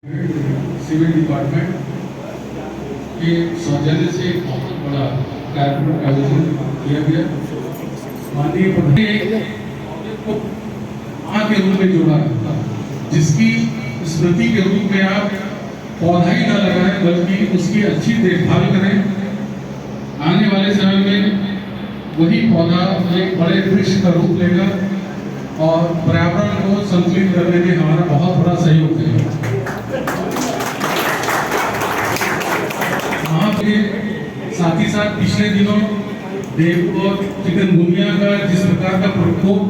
Civil department के सौजन्य से एक बहुत बड़ा कार्यक्रम का आयोजन किया गया। माननीय प्रधानमंत्री को मां के रूप में जोड़ा था, जिसकी स्मृति के रूप में आप पौधा ही न लगाएं बल्कि उसकी अच्छी देखभाल करें। आने वाले समय में वही पौधा एक बड़े वृक्ष का रूप लेगा और पर्यावरण को संतुलित करने में हमारा बहुत बड़ा सहयोग है। साथ ही साथ पिछले दिनों डेंगू और चिकनगुनिया का जिस प्रकार का प्रकोप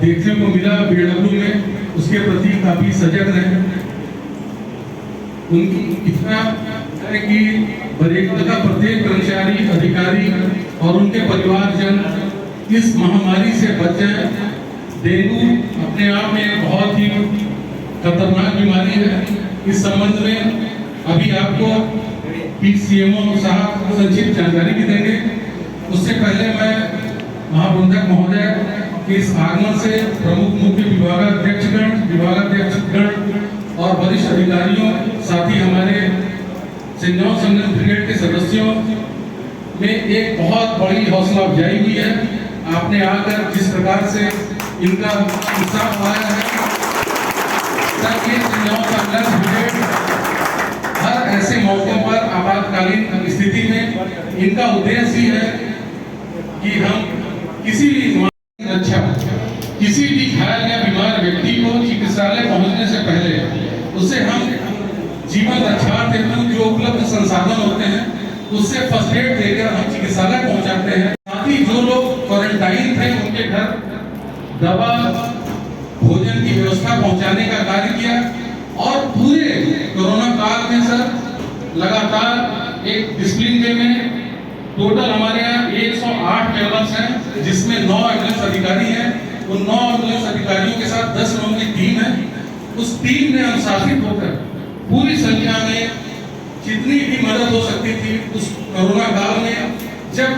देखने को मिला बीएडब्ल्यू में, उसके प्रति काफी सजग रहे। उनकी इतना है कि बरेली का प्रत्येक कर्मचारी, अधिकारी और उनके परिवारजन इस महामारी से बच जाए। डेंगू अपने आप में बहुत ही खतरनाक बीमारी है। इस संबंध में अभी आपको सीएमओ साहब संक्षिप्त जानकारी भी देंगे। उससे पहले मैं महाप्रबंधक महोदय के इस आगमन से प्रमुख मुख्य विभागाध्यक्षगण और वरिष्ठ अधिकारियों, साथ ही हमारे सेंट जॉन संगम ब्रिगेड के सदस्यों में एक बहुत बड़ी हौसला अफजाई हुई है। आपने आकर जिस प्रकार से इनका उत्साह आया है, ताकि सेंट जॉन संगम ब्रिगेड हर ऐसे मौकों पर आपातकालीन स्थिति में इनका उद्देश्य ही है कि हम किसी भी किसी भी घायल या बीमार व्यक्ति को चिकित्सालय पहुंचने से पहले उसे हम जीवन रक्षार्थ हेतु जो उपलब्ध संसाधन होते हैं उससे फर्स्ट एड देकर हम चिकित्सालय पहुंचाते हैं। साथ ही जो लोग क्वारंटाइन थे उनके घर दवा, भोजन की व्यवस्था पहुंचाने का कार्य किया और पूरे कोरोना काल में सर लगातार एक डिसिप्लिन वे में टोटल हमारे यहाँ 108 एम्बुलेंस हैं, जिसमें 9 एम्बुलेंस अधिकारी हैं। उन 9 एम्बुलेंस अधिकारियों के साथ 10 लोगों की टीम है। उस टीम ने अनुशासित होकर पूरी संख्या में जितनी भी मदद हो सकती थी उस कोरोना काल में, जब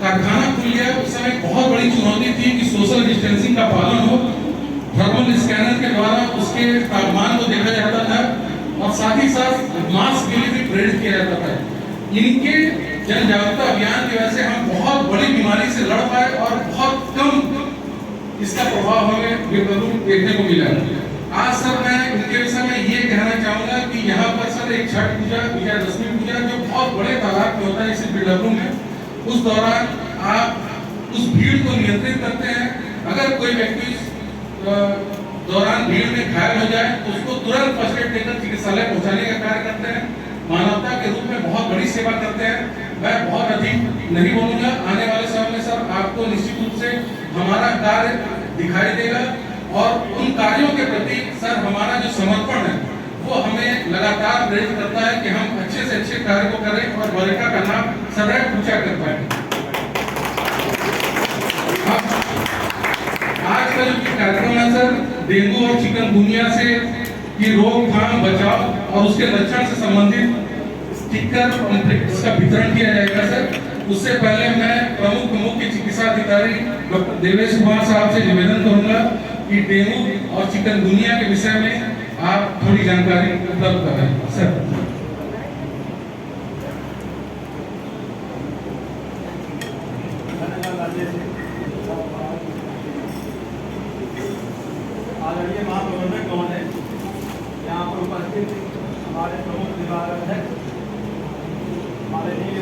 कारखाना खुल गया उस समय बहुत बड़ी चुनौती थी कि सोशल डिस्टेंसिंग का पालन हो। थर्मल स्कैनर के द्वारा उसके तापमान को देखा जाता था और साथ ही साथ मास्क के लिए भी प्रेरित किया जाता था। इनके जन जागरूकता अभियान की वजह से हम बहुत बड़ी बीमारी से लड़ पाए और बहुत कम इसका प्रभाव हमें देखने को मिला। आज सर मैं इनके विषय में ये कहना चाहूंगा कि यहाँ पर सर एक छठ पूजा, विजयादशमी पूजा जो बहुत बड़े तादाद में होता है इस बीएडब्ल्यू में, उस दौरान आप उस भीड़ को नियंत्रित करते हैं। अगर कोई व्यक्ति दौरान भीड़ में घायल हो जाए तो उसको तुरंत फर्स्ट एड देकर चिकित्सालय पहुंचाने का कार्य करते हैं। मानवता के रूप में बहुत बड़ी सेवा करते हैं। मैं बहुत अधिक नहीं बोलूंगा। आने वाले समय में सर आपको निश्चित रूप से हमारा कार्य दिखाई देगा और उन कार्यों के प्रति सर हमारा जो समर्पण है वो हमें लगातार प्रेरित करता है कि हम अच्छे से अच्छे कार्य को करें और बरेली का नाम सदैव ऊंचा कर पाए। आज का जो कार्यक्रम है सर डेंगू और चिकनगुनिया से की रोकथाम, बचाव और उसके लक्षण से संबंधित स्टिकर इसका वितरण किया जाएगा सर। उससे पहले मैं प्रमुख मुख्य चिकित्सा अधिकारी डॉक्टर देवेश कुमार साहब से निवेदन करूंगा कि डेंगू और चिकनगुनिया के विषय में आप थोड़ी जानकारी उपलब्ध कराएं सर। आदरणीय महाप्रबंधक महोदय, यहाँ पर उपस्थित हमारे प्रमुख विभागाध्यक्ष, माननीय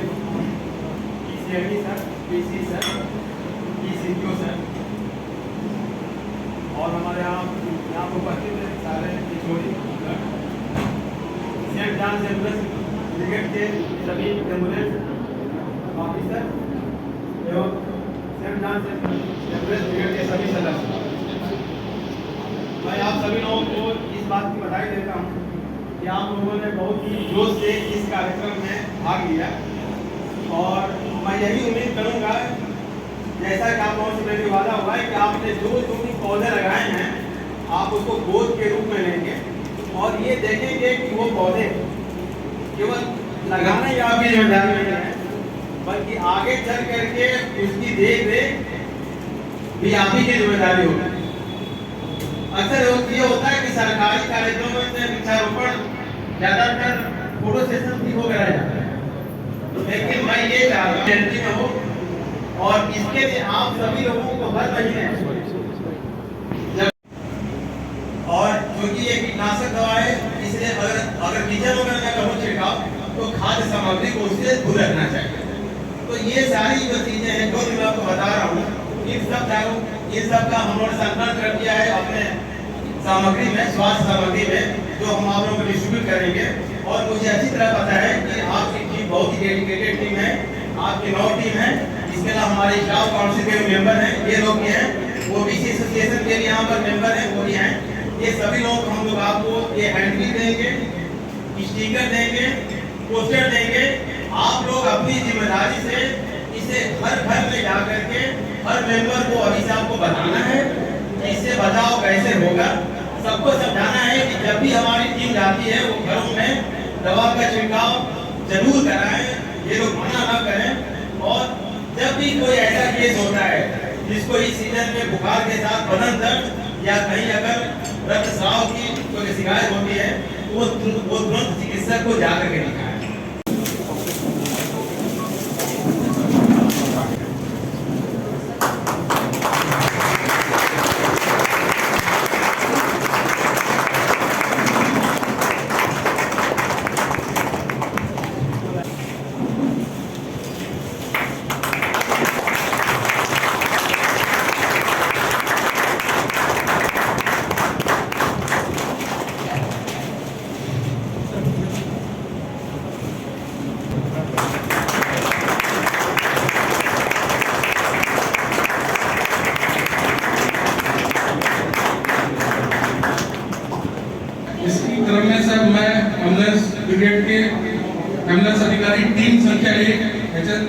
PCME sir, PC sir, PCQ sir और हमारे यहाँ पर उपस्थित सारे किशोरी सेंट जॉन ब्रिगेड के सभी एम्बुलेंस ऑफिसर एवं सेंट जॉन ब्रिगेड के सभी सदस्य, मैं आप सभी लोगों को इस बात की बधाई देता हूँ कि आप लोगों ने बहुत ही जोश से इस कार्यक्रम में भाग लिया और मैं यही उम्मीद करूँगा, जैसा कि आप लोगों से मेरी वादा हुआ है कि आपने जो भी पौधे लगाए हैं आप उसको गोद के रूप में लेंगे और ये देखेंगे कि वो पौधे केवल लगाना ही आपकी जिम्मेदारी नहीं है, बल्कि आगे चल करके उसकी देख रेख भी आप ही की जिम्मेदारी होगी। अक्सर ये होता है कि सरकारी कार्यक्रमों में वृक्षारोपण ज्यादातर फोटो सेशन भी हो गया है, लेकिन मैं ये चाह रहा हूँ जयंती में हो और इसके लिए आप सभी लोगों को हर महीने और क्योंकि ये कीटनाशक दवा है, इसलिए अगर किचन वगैरह में करूँ छिड़काव तो खाद्य सामग्री को उससे दूर रखना चाहिए। तो ये सारी जो चीजें हैं जो मैं आपको बता रहा हूँ, इन सब का हम लोगों ने संकलन कर दिया है अपने सामग्री में, स्वास्थ्य सामग्री में, जो हम आप लोगों को डिस्ट्रीब्यूट करेंगे। और मुझे अच्छी तरह पता है कि आपकी टीम बहुत ही डेडिकेटेड टीम है, आपकी 9 टीम है। इसके अलावा हमारे स्टाफ काउंसिल के मेंबर हैं, ये लोग भी हैं, वो बीसी एसोसिएशन के यहाँ पर मेंबर हैं, वो भी हैं। ये सभी लोग हम लोग आपको ये हैंडबिल देंगे, स्टिकर देंगे, पोस्टर देंगे। आप लोग अपनी जिम्मेदारी से इसे हर घर में जा करके हर मेंबर को अभी से आपको बताना है इससे बचाव कैसे होगा। सबको समझाना है कि जब भी हमारी टीम जाती है वो घरों में दवा का छिड़काव जरूर कराएं, ये लोग मना ना करें। और जब भी कोई ऐसा केस होता है जिसको इस सीजन में बुखार के साथ बदन दर्द या कहीं अगर रक्तस्राव की कोई शिकायत होती है तो वो तुरंत चिकित्सक को जाकर के दिखाएं। इसकी क्रम में सर मैं एम्बुलेंस ब्रिगेड के एम्बुलेंस अधिकारी टीम संख्या 1 HN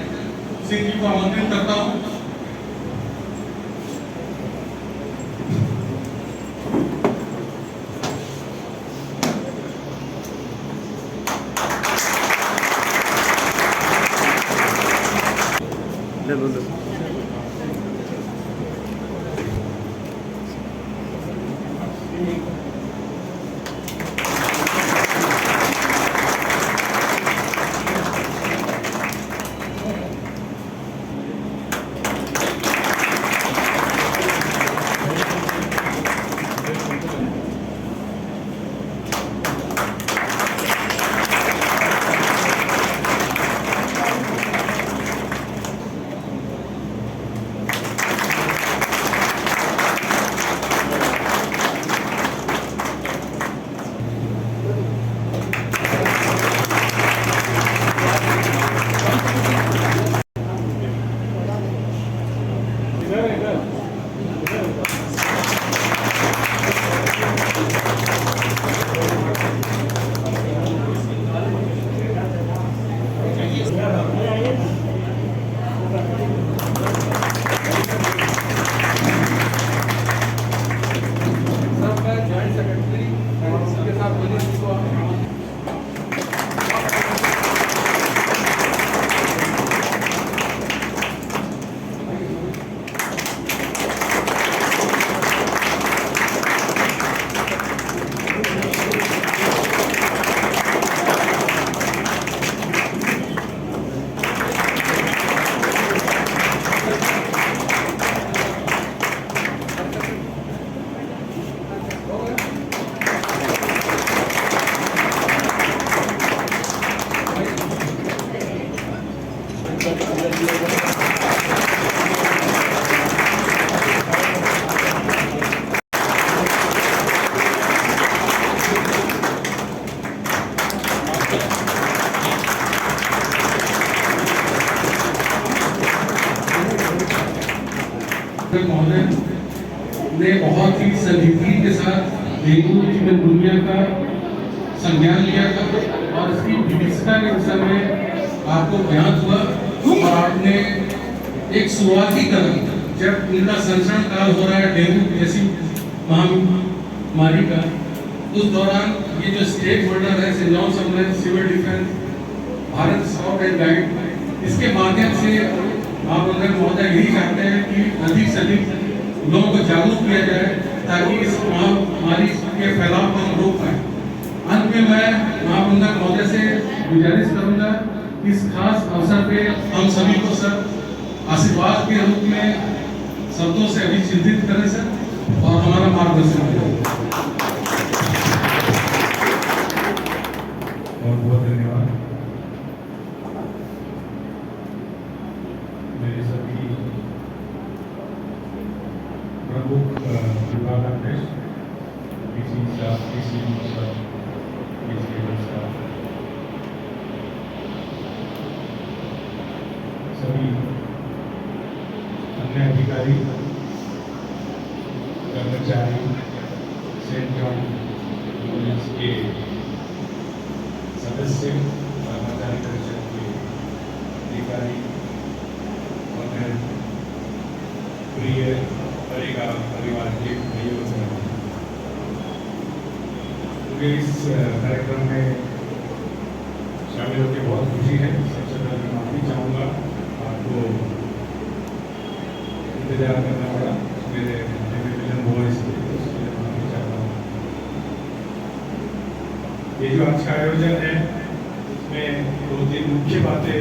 सिंह जी को आमंत्रित करता हूँ। महोदय ने बहुत ही संजीदगी के साथ डेंगू चिकनगुनिया का संज्ञान लिया था और इसकी विभीषिका के विषय में आपको ज्ञात हुआ और आपने एक शुरुआती कदम, जब इनका संरक्षण काल हो रहा है डेंगू जैसी महामारी का, उस दौरान ये जो स्टेक होल्डर है central government, civil defence, Bharat scout and guide, इसके माध्यम से आप लोग महोदय यही चाहते हैं कि अधिक से अधिक लोगों को जागरूक किया जाए ताकि इस महामारी के फैलाव को हम रोक पाए। अंत में मैं महाप्रबंधक महोदय से गुजारिश करूंगा कि इस खास अवसर पे हम सभी को सर आशीर्वाद के रूप में शब्दों से अभिचिंतित करें सर और हमारा मार्गदर्शन करें। बहुत बहुत धन्यवाद। मेरे सभी प्रमुख विभागाध्यक्ष, डीसी साहब, डीसी साहब, सभी अन्य अधिकारी, कर्मचारी, सेंट जॉन कॉलेज के सदस्य, कर्मचारी परिषद के अधिकारी और मेरे प्रिय परिवार के भाइयों, मुझे इस कार्यक्रम में शामिल होकर बहुत खुशी है। सबसे पहले मैं माफी चाहूँगा, आपको इंतजार करना पड़ा, मेरे विलंब हुआ इसलिए उसके लिए माफी चाहता हूँ। ये जो आज का आयोजन है, इसमें 2-3 मुख्य बातें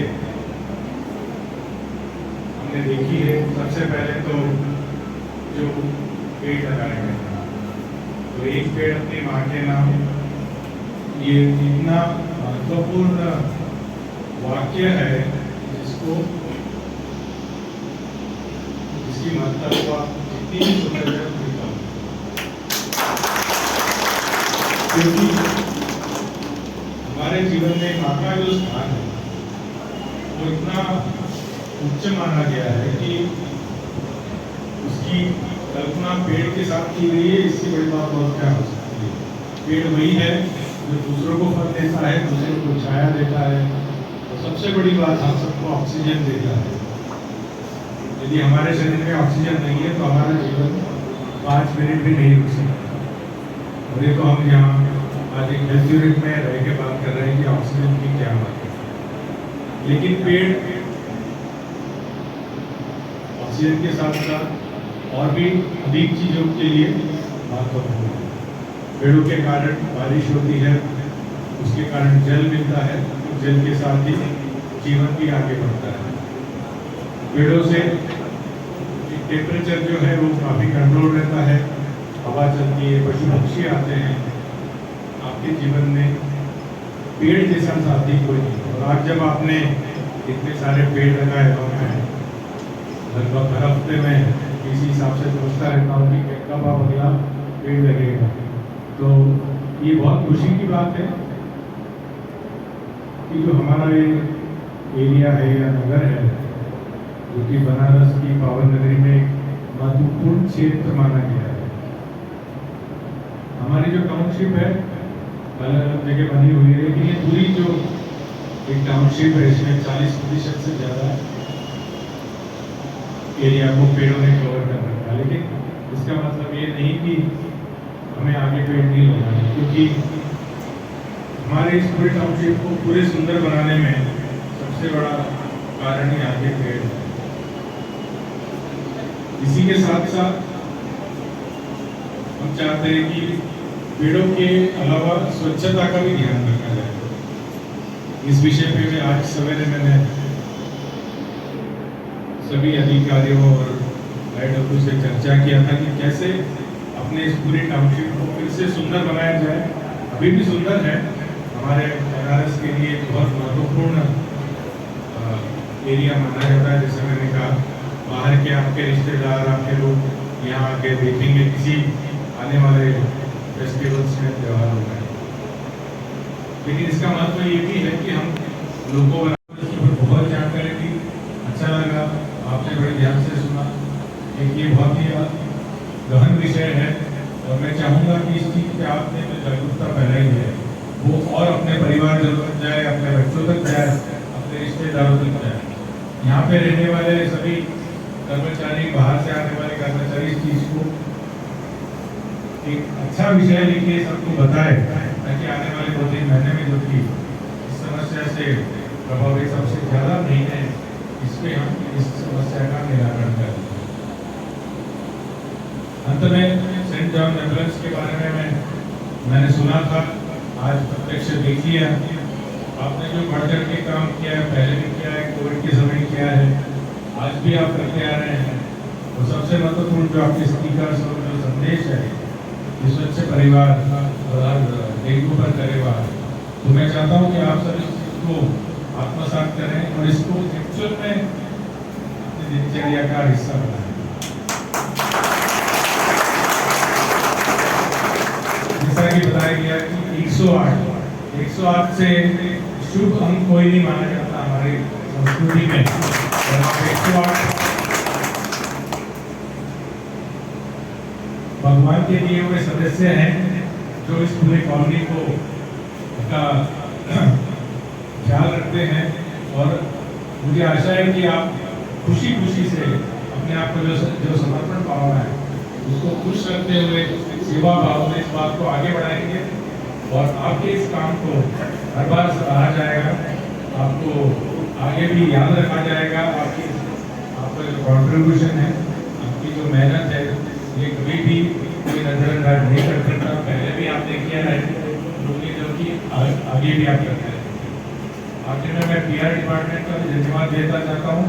हमने देखी है। सबसे पहले तो जो पेड़ लगाए गए, तो एक पेड़ अपनी माँ के नाम, ये इतना महत्वपूर्ण वाक्य है जिसको जिसकी महत्ता जितनी भी सुंदर है उतनी कम, क्योंकि हमारे जीवन में माँ का जो स्थान है वो इतना उच्च माना गया है कि उसकी कल्पना पेड़ के साथ की गई है। इससे बड़ी बात और क्या हो सकती है। पेड़ वही है जो दूसरों को फल देता है, दूसरों को छाया देता है, और सबसे बड़ी बात हम सबको ऑक्सीजन देता है। यदि हमारे शरीर में ऑक्सीजन नहीं है तो हमारा जीवन 5 मिनट भी नहीं रुक सकता। और ये तो हम यहाँ आज एक हेल्थ यूनिट में रह के बात कर रहे हैं कि ऑक्सीजन की क्या बात है, लेकिन पेड़ ऑक्सीजन के साथ साथ और भी अधिक चीजों के लिए महत्वपूर्ण है। पेड़ों के कारण बारिश होती है, उसके कारण जल मिलता है, जल के साथ ही जीवन भी आगे बढ़ता है। पेड़ों से टेम्परेचर जो है वो काफ़ी कंट्रोल रहता है, हवा चलती है, पशु पक्षी आते हैं। आपके जीवन में पेड़ जैसा साथी कोई नहीं। और आज जब आपने इतने सारे पेड़ लगाए, तो मैं लगभग हर हफ्ते में इसी हिसाब से सोचता रहता हूँ कि कब आप अगला पेड़ लगेगा। तो ये बहुत खुशी की बात है कि जो हमारा ये एरिया है या नगर है, जो कि बनारस की पावन नगरी में एक महत्वपूर्ण क्षेत्र माना गया है। हमारी जो टाउनशिप है अलग अलग जगह बनी हुई है, लेकिन ये पूरी जो एक टाउनशिप है इसमें 40% से ज़्यादा एरिया को पेड़ों ने कवर कर रखा है। लेकिन इसका मतलब ये नहीं कि हमें आगे पेड़ नहीं लगाने, क्योंकि हमारे इस पूरे टाउनशिप को पूरे सुंदर बनाने में सबसे बड़ा कारण ही आगे पेड़ है। इसी के साथ साथ हम चाहते हैं कि पेड़ों के अलावा स्वच्छता का भी ध्यान रखा जाए। इस विषय पे मैं आज सवेरे मैंने सभी अधिकारियों और IW से चर्चा किया था कि कैसे अपने इस पूरे टाउनशिप को फिर से सुंदर बनाया जाए। अभी भी सुंदर है, हमारे बनारस के लिए बहुत महत्वपूर्ण एरिया माना जाता है। जैसे मैंने कहा, बाहर के आपके रिश्तेदार, आपके लोग यहाँ आके देखेंगे किसी आने वाले फेस्टिवल्स में, त्योहारों में। लेकिन इसका महत्व ये भी है कि हम लोगों को बहुत जानकारी दी, अच्छा लगा, आपने बड़े ध्यान से सुना। एक ये बहुत ही गहन विषय है और मैं चाहूँगा कि इस चीज़ पे आपने जो जागरूकता फैलाई है वो और अपने परिवार तक जाए, अपने बच्चों तक जाए, अपने रिश्तेदारों तक जाए। यहाँ पे रहने वाले सभी कर्मचारी, बाहर से आने वाले कर्मचारी इस चीज़ को एक अच्छा विषय लेके सबको बताए, ताकि आने वाले 2-3 महीने में जो कि इस समस्या से प्रभावित सबसे ज़्यादा महीने, इसमें हम इस समस्या का निराकरण करें। अंत में सेंट जॉन नेदरलैंड्स के बारे में मैंने सुना था, आज प्रत्यक्ष देख लिया। आपने जो बढ़ चढ़ के काम किया है, पहले भी किया है, कोविड के समय किया है, आज भी आप करते आ रहे हैं। और सबसे महत्वपूर्ण जो आपके स्पीकर और जो संदेश है कि स्वच्छ परिवार और डेंगू पर करेगा, तो मैं चाहता हूँ कि आप सभी इसको आत्मसात करें और इसको एक्चुअल में अपनी दिनचर्या का हिस्सा बनाएं। जैसा कि बताया गया कि 108 से शुभ अंक कोई नहीं माना जाता हमारी संस्कृति में, और आप 108 भगवान के दिए हुए सदस्य हैं जो इस पूरे कॉलोनी को का ख्याल रखते हैं। और मुझे आशा है कि आप खुशी खुशी से अपने आप को जो समर्पण भावना है उसको खुश रखते हुए सेवा भाव में इस बात को आगे बढ़ाएंगे, और आपके इस काम को हर बार सराहा जाएगा, आपको आगे भी याद रखा जाएगा। आपका जो कॉन्ट्रीब्यूशन है, आपकी जो मेहनत है, ये कभी भी कोई नजरअंदाज नहीं कर सकता। पहले भी आपने किया है, जबकि आगे भी आप करते हैं। आखिर में मैं PR डिपार्टमेंट का भी धन्यवाद देना चाहता हूँ,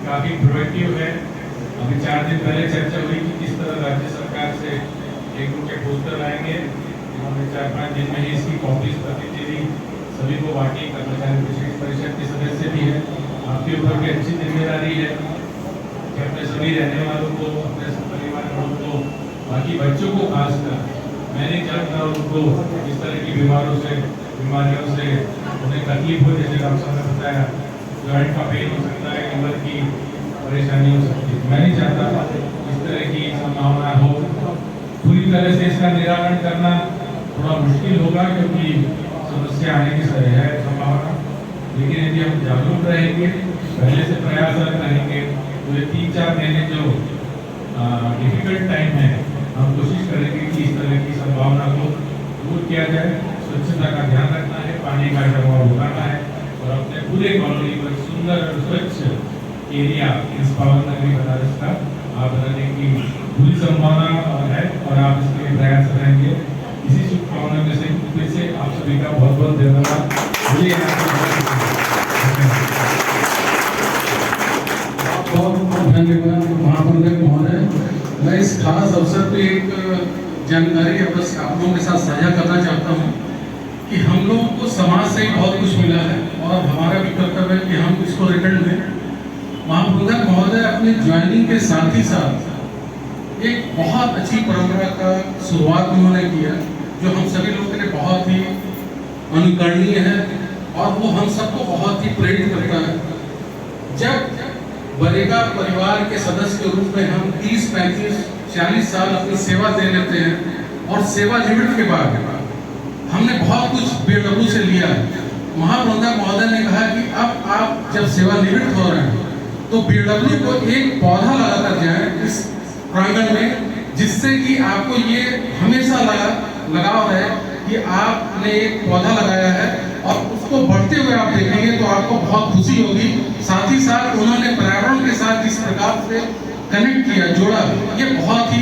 काफ़ी प्रोएक्टिव है। अभी 4 दिन पहले चर्चा हुई कि किस तरह राज्य सरकार से डेंगू के पोस्टर आएंगे। इन्होंने 4-5 दिन में ही इसकी कॉपीज प्रतिनिधि सभी को बांटी। कर्मचारी विशेष परिषद के सदस्य भी है, आपके ऊपर भी अच्छी जिम्मेदारी है कि अपने सभी रहने वालों को, अपने परिवार वालों को, बाकी बच्चों को खासकर, मैं नहीं चाहता उनको इस तरह की बीमारियों से उन्हें तकलीफ हो। जैसे डॉक्टर साहब ने बताया, जॉइंट का पेन हो सकता है, लीवर की परेशानी हो सकती है। मैं नहीं चाहता इस तरह की संभावना हो। पूरी तरह से इसका निराकरण करना थोड़ा मुश्किल होगा, क्योंकि समस्या आने की है संभावना, लेकिन यदि हम जागरूक रहेंगे, पहले से प्रयासरत रहेंगे, तो ये 3-4 महीने जो डिफिकल्ट टाइम है, हम कोशिश करेंगे कि इस तरह की संभावना को दूर किया जाए। स्वच्छता का ध्यान रखना है, पानी का जमाव रुकाना है, और अपने पूरे कॉलोनी पर सुंदर और स्वच्छ एरिया इस पावन नगरी बनारस का आप बनाने की पूरी संभावना है, और आप इसके लिए प्रयास रहेंगे। इसी शुभकामना में से फिर से आप सभी का बहुत बहुत धन्यवाद। बहुत धन्यवाद महाप्रबंधक महोदय। मैं इस खास अवसर पे एक जानकारी बस आप लोगों के साथ साझा करना चाहता हूँ कि हम लोगों को समाज से बहुत कुछ मिला है, और हमारा भी कर्तव्य है कि हम इसको रिटर्न दें। महाप्रबंधक महोदय अपनी ज्वाइनिंग के साथ ही साथ एक बहुत अच्छी परंपरा का शुरुआत उन्होंने किया, जो हम सभी लोगों के लिए बहुत ही अनुकरणीय है, और वो हम सबको बहुत ही प्रेरित करता है। जब बरेगा परिवार के सदस्य के रूप में हम 30, 35, 40 साल अपनी सेवा दे लेते हैं, और सेवा निवृत्त के बाद हमने बहुत कुछ BLW से लिया। महाप्रबंधक महोदय ने कहा कि अब आप जब सेवा निवृत्त हो रहे हैं, तो BLW को एक पौधा लगाकर जाएं इस प्रांगण में, जिससे कि आपको ये हमेशा लगाव है कि आपने एक पौधा लगाया है, और उसको बढ़ते हुए आप देखेंगे तो आपको बहुत खुशी होगी। साथ ही साथ उन्होंने पर्यावरण के साथ जिस प्रकार से कनेक्ट किया, जोड़ा, ये बहुत ही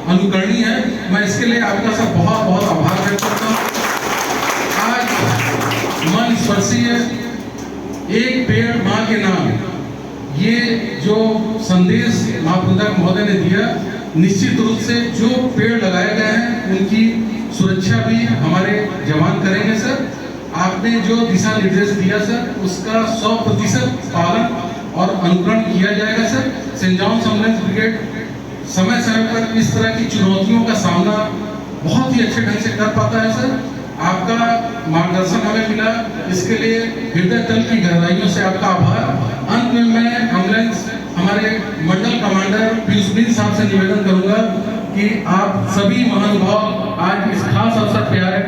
अनुकरणीय है। मैं इसके लिए आपका सब बहुत बहुत आभार व्यक्त करता हूँ। आज मन स्पर्शी है, एक पेड़ माँ के नाम, ये जो संदेश महाप्रबंधक महोदय ने दिया, निश्चित रूप से जो पेड़ लगाए गए हैं उनकी सुरक्षा भी हमारे जवान करेंगे सर। आपने जो दिशा निर्देश दिया सर, उसका 100% पालन और अनुकरण किया जाएगा sir. Saint John ambulance brigade समय समय पर इस तरह की चुनौतियों का सामना बहुत ही अच्छे ढंग से कर पाता है सर। आपका मार्गदर्शन हमें मिला, इसके लिए हृदय तल की गहराइयों से आपका आभार। अंत में मैं एम्बुलेंस हमारे मंडल कमांडर पीयूष बिंद साहब से निवेदन करूंगा कि आप सभी महानुभाव आज इस खास अवसर पे आए,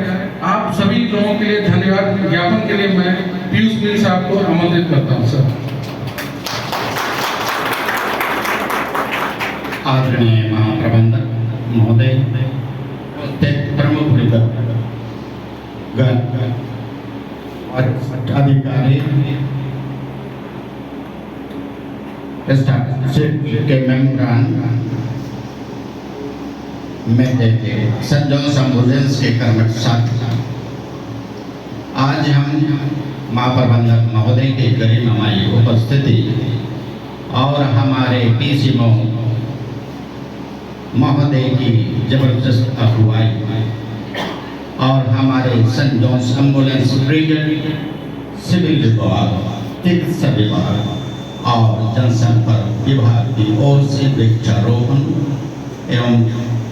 आप सभी लोगों के लिए धन्यवाद ज्ञापन के लिए मैं पीयूष बिंद साहब को आमंत्रित करता हूँ सर। आदरणीय महाप्रबंधक महोदय, प्रमुख और अधिकारी, के मेम्बरान में सेंट जॉन एम्बुलेंस के कर्मचारी, आज हम महाप्रबंधक महोदय की गरिमामयी उपस्थिति और हमारे पीसीएमओ महोदय की जबरदस्त अगुवाई और हमारे Saint John's ambulance brigade, civil विभाग, चिकित्सा विभाग और जनसंपर्क विभाग की ओर से वृक्षारोपण एवं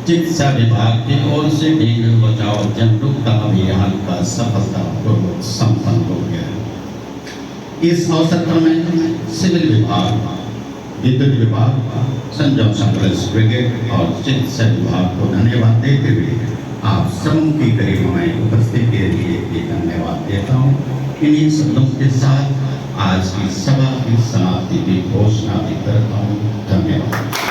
चिकित्सा विभाग की ओर से डेंगू बचाओ जागरूकता अभियान का सफलतापूर्वक संपन्न हो गया। इस अवसर में सिविल विभाग, विद्युत विभाग, सेंट जॉन्स एम्बुलेंस ब्रिगेड और चिकित्सा विभाग को धन्यवाद देते हुए आप सबों की गरिमामयी उपस्थिति के लिए भी धन्यवाद देता हूँ। इन्हीं शब्दों के साथ आज की सभा की समाप्ति की घोषणा भी करता हूँ। धन्यवाद।